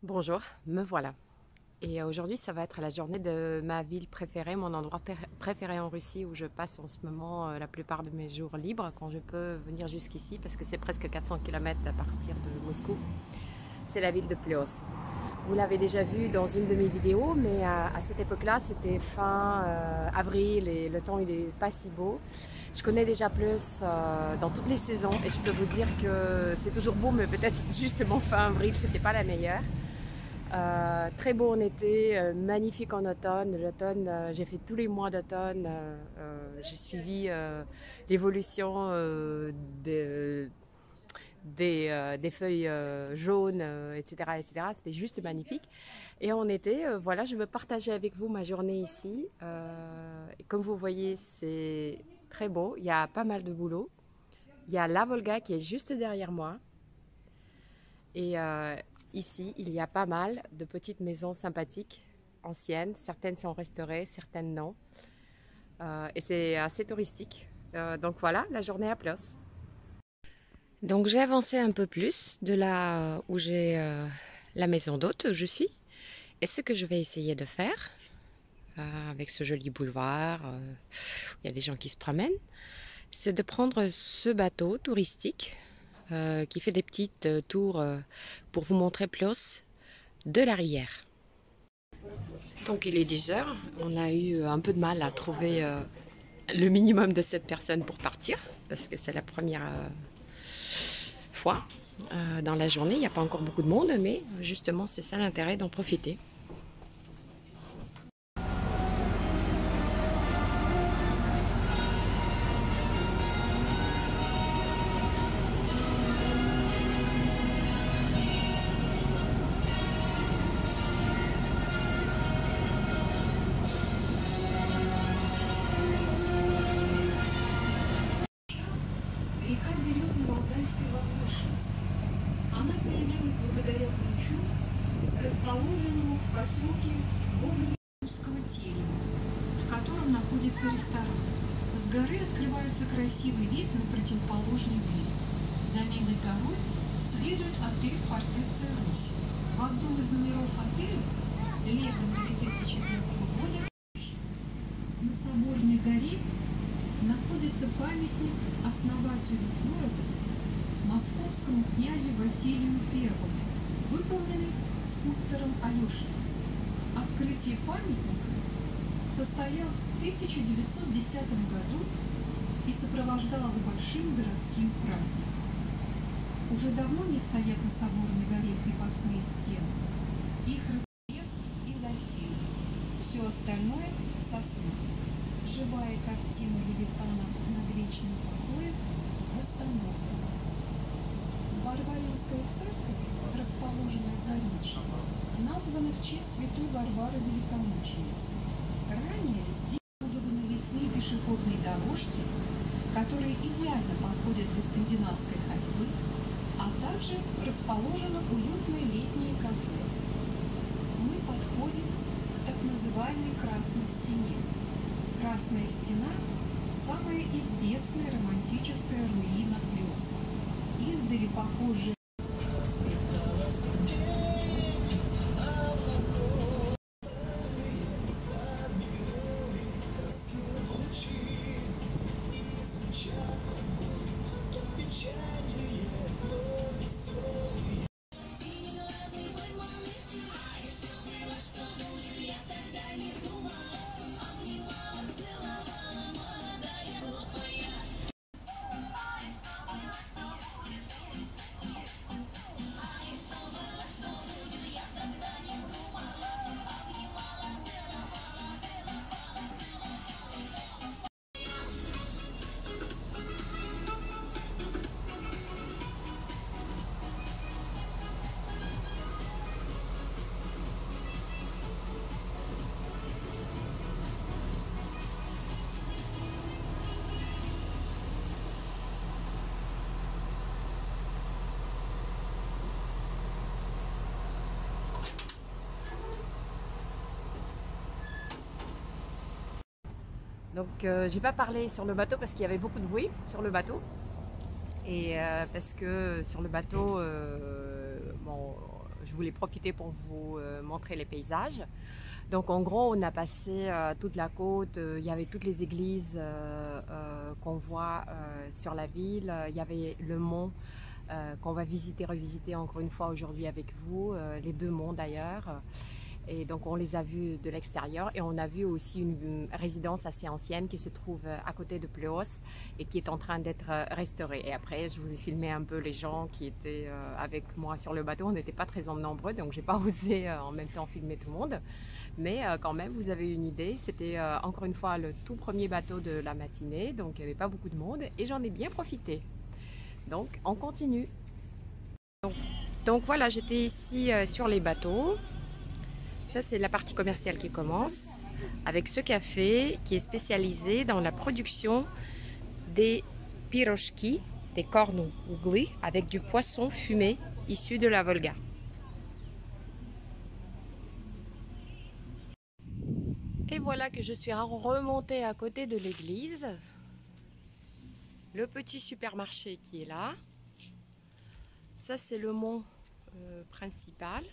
Bonjour, me voilà. Et aujourd'hui, ça va être la journée de ma ville préférée, mon endroit préféré en Russie où je passe en ce moment la plupart de mes jours libres quand je peux venir jusqu'ici parce que c'est presque 400 km à partir de Moscou. C'est la ville de Ploiești. Vous l'avez déjà vu dans une de mes vidéos, mais à cette époque-là, c'était fin avril et le temps il est pas si beau. Je connais déjà Ploiești dans toutes les saisons et je peux vous dire que c'est toujours beau, mais peut-être justement fin avril, c'était pas la meilleure. Très beau en été, magnifique en automne. L'automne, j'ai fait tous les mois d'automne. J'ai suivi l'évolution des feuilles jaunes, etc., etc. C'était juste magnifique. Et en été, voilà, je veux partager avec vous ma journée ici. Et comme vous voyez, c'est très beau. Il y a pas mal de boulot. Il y a la Volga qui est juste derrière moi. Et ici, il y a pas mal de petites maisons sympathiques, anciennes. Certaines sont restaurées, certaines non. Et c'est assez touristique. Donc voilà, la journée à Ploiești. Donc j'ai avancé un peu plus de là où j'ai la maison d'hôte où je suis. Et ce que je vais essayer de faire, avec ce joli boulevard, où il y a des gens qui se promènent, c'est de prendre ce bateau touristique qui fait des petites tours pour vous montrer Ploiești de l'arrière. Donc il est 10 heures, on a eu un peu de mal à trouver le minimum de 7 personnes pour partir, parce que c'est la première fois dans la journée, il n'y a pas encore beaucoup de monde, mais justement c'est ça l'intérêt d'en profiter. Река берет на Валдайской возвышенности. Она появилась благодаря ключу, расположенному в поселке Гоголевского терева, в котором находится ресторан. С горы открывается красивый вид на противоположный берег. За Мега горой следует отель «Фортеция Русь». В одном из номеров отеля летом 2005 года на Соборной горе находится памятник основателю города, московскому князю Василию I, выполненный скульптором Алешиным. Открытие памятника состоялось в 1910 году и сопровождалось большим городским праздником. Уже давно не стоят на Соборной горе крепостные стены. Их растрескали и засеяли. Все остальное — сосна. Живая картина Левитана над вечным покоем восстановлена. Варваринская церковь, расположенная в Заречье, названа в честь святой Варвары Великомученицы. Ранее здесь побудованы лесные пешеходные дорожки, которые идеально подходят для скандинавской ходьбы, а также расположено уютное летнее кафе. Мы подходим к так называемой Красной стене. Красная стена – самая известная романтическая руина Пloiești, издали похожая. Donc j'ai pas parlé sur le bateau parce qu'il y avait beaucoup de bruit sur le bateau. Et parce que sur le bateau, bon, je je voulais profiter pour vous montrer les paysages. Donc en gros, on a passé toute la côte, il y avait toutes les églises qu'on voit sur la ville, il y avait le mont qu'on va visiter, revisiter encore une fois aujourd'hui avec vous, les 2 monts d'ailleurs. Et donc on les a vus de l'extérieur et on a vu aussi une résidence assez ancienne qui se trouve à côté de Pleos et qui est en train d'être restaurée. Et après je vous ai filmé un peu les gens qui étaient avec moi sur le bateau. On n'était pas très nombreux, donc j'ai pas osé en même temps filmer tout le monde. Mais quand même vous avez une idée, c'était encore une fois le tout premier bateau de la matinée, donc il n'y avait pas beaucoup de monde et j'en ai bien profité. Donc on continue. Donc voilà, j'étais ici sur les bateaux. Ça, c'est la partie commerciale qui commence avec ce café qui est spécialisé dans la production des pirochki, des cornes ougli, avec du poisson fumé issu de la Volga. Et voilà que je suis remontée à côté de l'église. Le petit supermarché qui est là. Ça, c'est le mont principal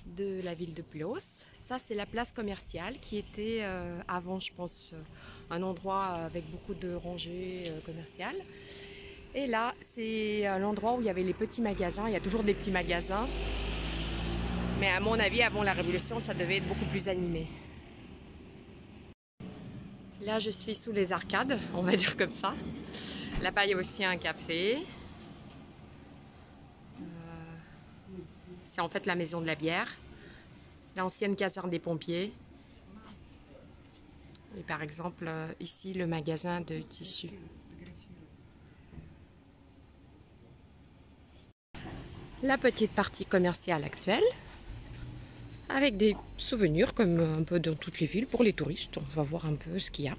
de la ville de Pleos. Ça, c'est la place commerciale qui était avant, je pense, un endroit avec beaucoup de rangées commerciales. Et là, c'est l'endroit où il y avait les petits magasins. Il y a toujours des petits magasins. Mais à mon avis, avant la Révolution, ça devait être beaucoup plus animé. Là, je suis sous les arcades, on va dire comme ça. Là-bas, il y a aussi un café. C'est en fait la maison de la bière, l'ancienne caserne des pompiers. Et par exemple, ici, le magasin de tissus. La petite partie commerciale actuelle, avec des souvenirs comme un peu dans toutes les villes pour les touristes. On va voir un peu ce qu'il y a.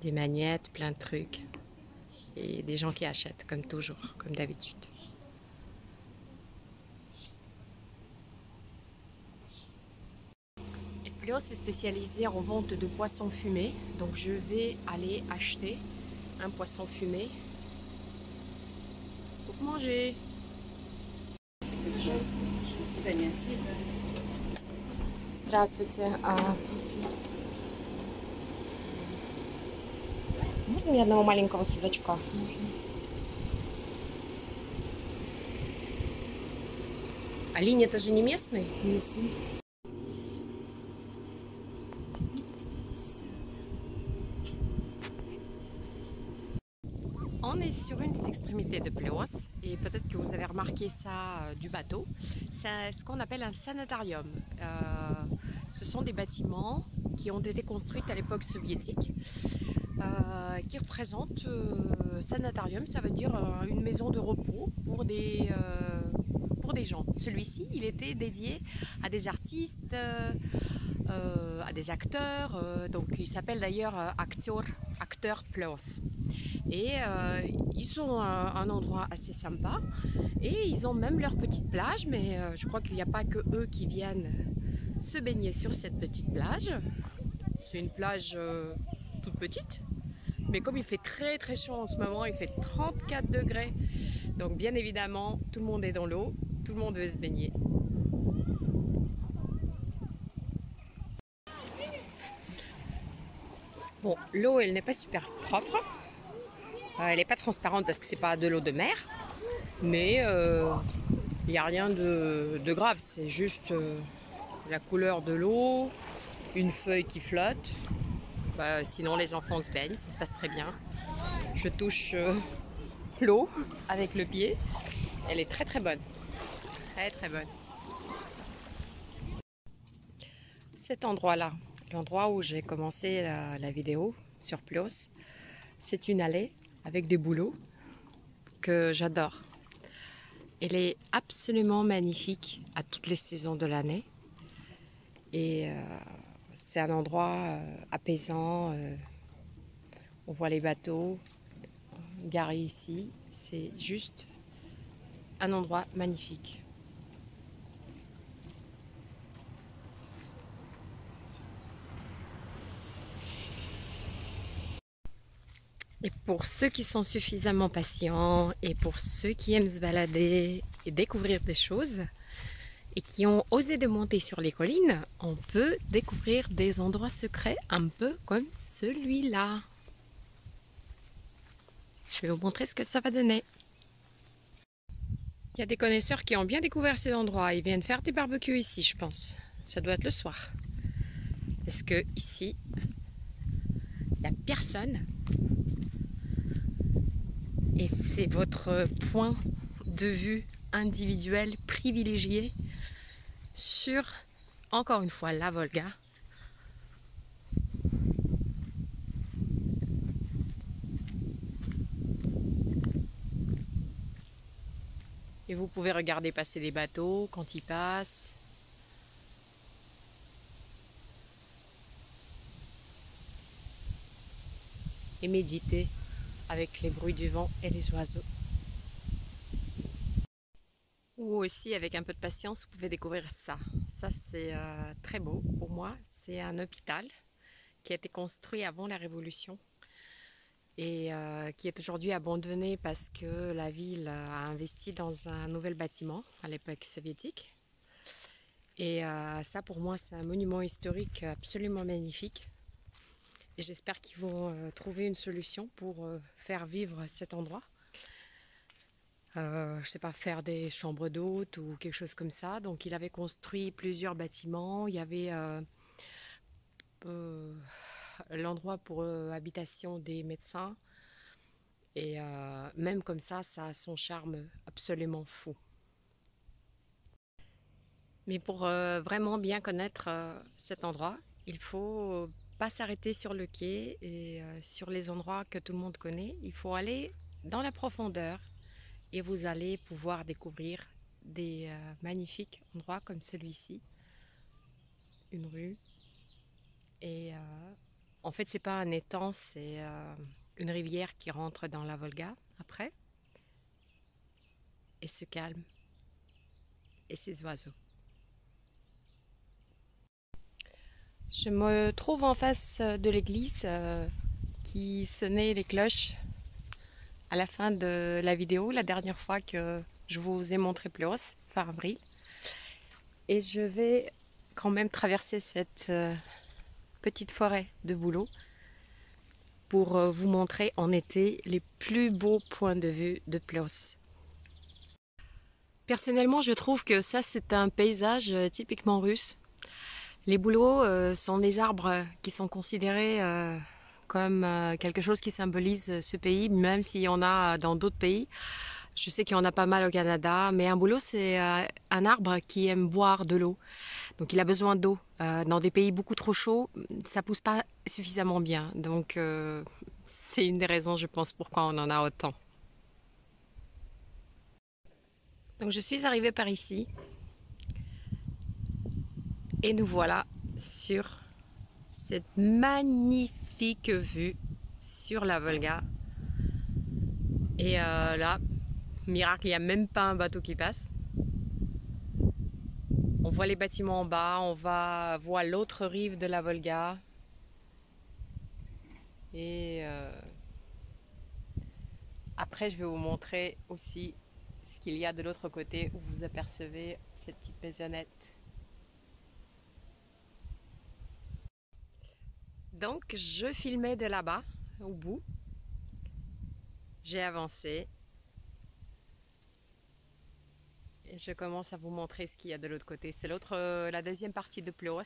Des magnettes, plein de trucs. Et des gens qui achètent, comme toujours, comme d'habitude. Et Pleos est spécialisé en vente de poissons fumés. Donc je vais aller acheter un poisson fumé pour manger. Здравствуйте. Можно мне одного маленького судачка? Можно. А линь это же не местный? Местный. On est sur une des extrémités de Pleos et peut-être que vous avez remarqué ça du bateau. C'est ce qu'on appelle un sanatarium. Ce sont des bâtiments qui ont été construits à l'époque soviétique qui représentent sanatarium, ça veut dire une maison de repos pour des gens. Celui-ci, il était dédié à des artistes, à des acteurs, donc il s'appelle d'ailleurs Acteur Pleos. Et ils ont un endroit assez sympa et ils ont même leur petite plage, mais je crois qu'il n'y a pas que eux qui viennent se baigner sur cette petite plage. C'est une plage toute petite, mais comme il fait très très chaud en ce moment, il fait 34 degrés, donc bien évidemment tout le monde est dans l'eau, tout le monde veut se baigner. Bon, l'eau elle n'est pas super propre, elle n'est pas transparente parce que c'est pas de l'eau de mer, mais il n'y a rien de grave, c'est juste la couleur de l'eau, une feuille qui flotte. Sinon les enfants se baignent, ça se passe très bien. Je touche l'eau avec le pied, elle est très très bonne, très très bonne. Cet endroit-là, l'endroit où j'ai commencé la vidéo sur Pleos, c'est une allée avec des bouleaux que j'adore. Elle est absolument magnifique à toutes les saisons de l'année. Et c'est un endroit apaisant. On voit les bateaux garés ici. C'est juste un endroit magnifique. Et pour ceux qui sont suffisamment patients et pour ceux qui aiment se balader et découvrir des choses et qui ont osé de monter sur les collines, on peut découvrir des endroits secrets un peu comme celui-là. Je vais vous montrer ce que ça va donner. Il y a des connaisseurs qui ont bien découvert cet endroit. Ils viennent faire des barbecues ici, je pense. Ça doit être le soir. Parce que ici, il n'y a personne. Et c'est votre point de vue individuel privilégié sur, encore une fois, la Volga. Et vous pouvez regarder passer des bateaux quand ils passent. Et méditer avec les bruits du vent et les oiseaux. Ou aussi, avec un peu de patience, vous pouvez découvrir ça. Ça, c'est très beau pour moi. C'est un hôpital qui a été construit avant la Révolution et qui est aujourd'hui abandonné parce que la ville a investi dans un nouvel bâtiment à l'époque soviétique. Et ça, pour moi, c'est un monument historique absolument magnifique. Et j'espère qu'ils vont trouver une solution pour faire vivre cet endroit. Je ne sais pas, faire des chambres d'hôtes ou quelque chose comme ça. Donc il avait construit plusieurs bâtiments. Il y avait l'endroit pour habitation des médecins. Et même comme ça a son charme absolument fou. Mais pour vraiment bien connaître cet endroit, il faut pas s'arrêter sur le quai et sur les endroits que tout le monde connaît. Il faut aller dans la profondeur et vous allez pouvoir découvrir des magnifiques endroits comme celui-ci. Une rue. Et en fait, c'est pas un étang, c'est une rivière qui rentre dans la Volga après. Et se calme. Et ses oiseaux. Je me trouve en face de l'église qui sonnait les cloches à la fin de la vidéo, la dernière fois que je vous ai montré Pleuros, fin avril. Et je vais quand même traverser cette petite forêt de bouleaux pour vous montrer en été les plus beaux points de vue de Pleuros. Personnellement, je trouve que ça, c'est un paysage typiquement russe. Les bouleaux sont des arbres qui sont considérés comme quelque chose qui symbolise ce pays, même s'il y en a dans d'autres pays. Je sais qu'il y en a pas mal au Canada, mais un bouleau, c'est un arbre qui aime boire de l'eau. Donc il a besoin d'eau. Dans des pays beaucoup trop chauds, ça pousse pas suffisamment bien. Donc c'est une des raisons, je pense, pourquoi on en a autant. Donc je suis arrivée par ici. Et nous voilà sur cette magnifique vue sur la Volga. Et là, miracle, il n'y a même pas un bateau qui passe. On voit les bâtiments en bas, on va voir l'autre rive de la Volga. Et après, je vais vous montrer aussi ce qu'il y a de l'autre côté où vous apercevez cette petite maisonnette. Donc, je filmais de là-bas, au bout. J'ai avancé. Et je commence à vous montrer ce qu'il y a de l'autre côté. C'est la deuxième partie de Pleuros,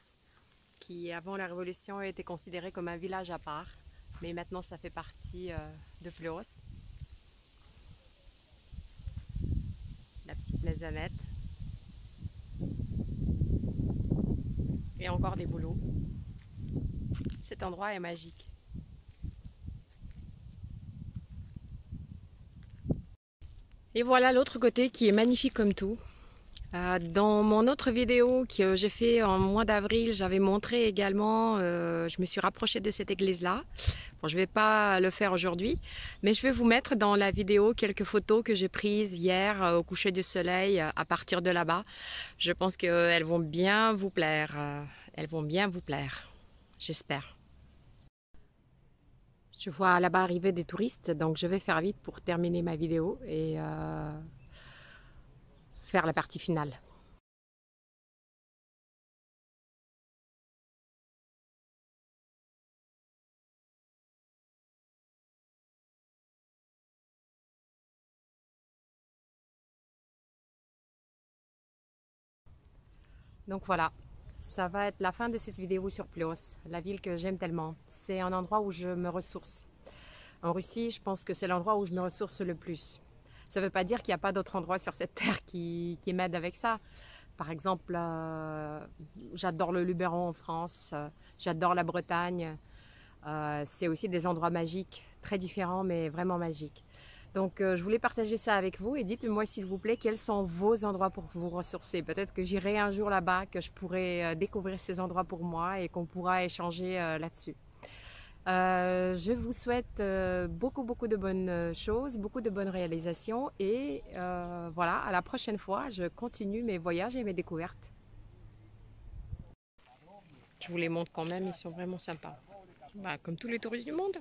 qui avant la Révolution a été considérée comme un village à part. Mais maintenant, ça fait partie de Pleuros. La petite maisonnette. Et encore des bouleaux. Cet endroit est magique. Et voilà l'autre côté qui est magnifique comme tout. Dans mon autre vidéo que j'ai fait en mois d'avril, j'avais montré également, je me suis rapprochée de cette église-là. Bon, je ne vais pas le faire aujourd'hui, mais je vais vous mettre dans la vidéo quelques photos que j'ai prises hier au coucher du soleil à partir de là-bas. Je pense qu'elles vont bien vous plaire. Elles vont bien vous plaire, j'espère. Je vois là-bas arriver des touristes, donc je vais faire vite pour terminer ma vidéo et faire la partie finale. Donc voilà, ça va être la fin de cette vidéo sur Plios, la ville que j'aime tellement. C'est un endroit où je me ressource. En Russie, je pense que c'est l'endroit où je me ressource le plus. Ça ne veut pas dire qu'il n'y a pas d'autres endroits sur cette terre qui m'aident avec ça. Par exemple, j'adore le Luberon en France, j'adore la Bretagne. C'est aussi des endroits magiques, très différents mais vraiment magiques. Donc je voulais partager ça avec vous et dites-moi s'il vous plaît quels sont vos endroits pour vous ressourcer. Peut-être que j'irai un jour là-bas, que je pourrai découvrir ces endroits pour moi et qu'on pourra échanger là-dessus. Je vous souhaite beaucoup de bonnes choses, beaucoup de bonnes réalisations et voilà, à la prochaine fois, je continue mes voyages et mes découvertes. Je vous les montre quand même, ils sont vraiment sympas. Bah, comme tous les touristes du monde.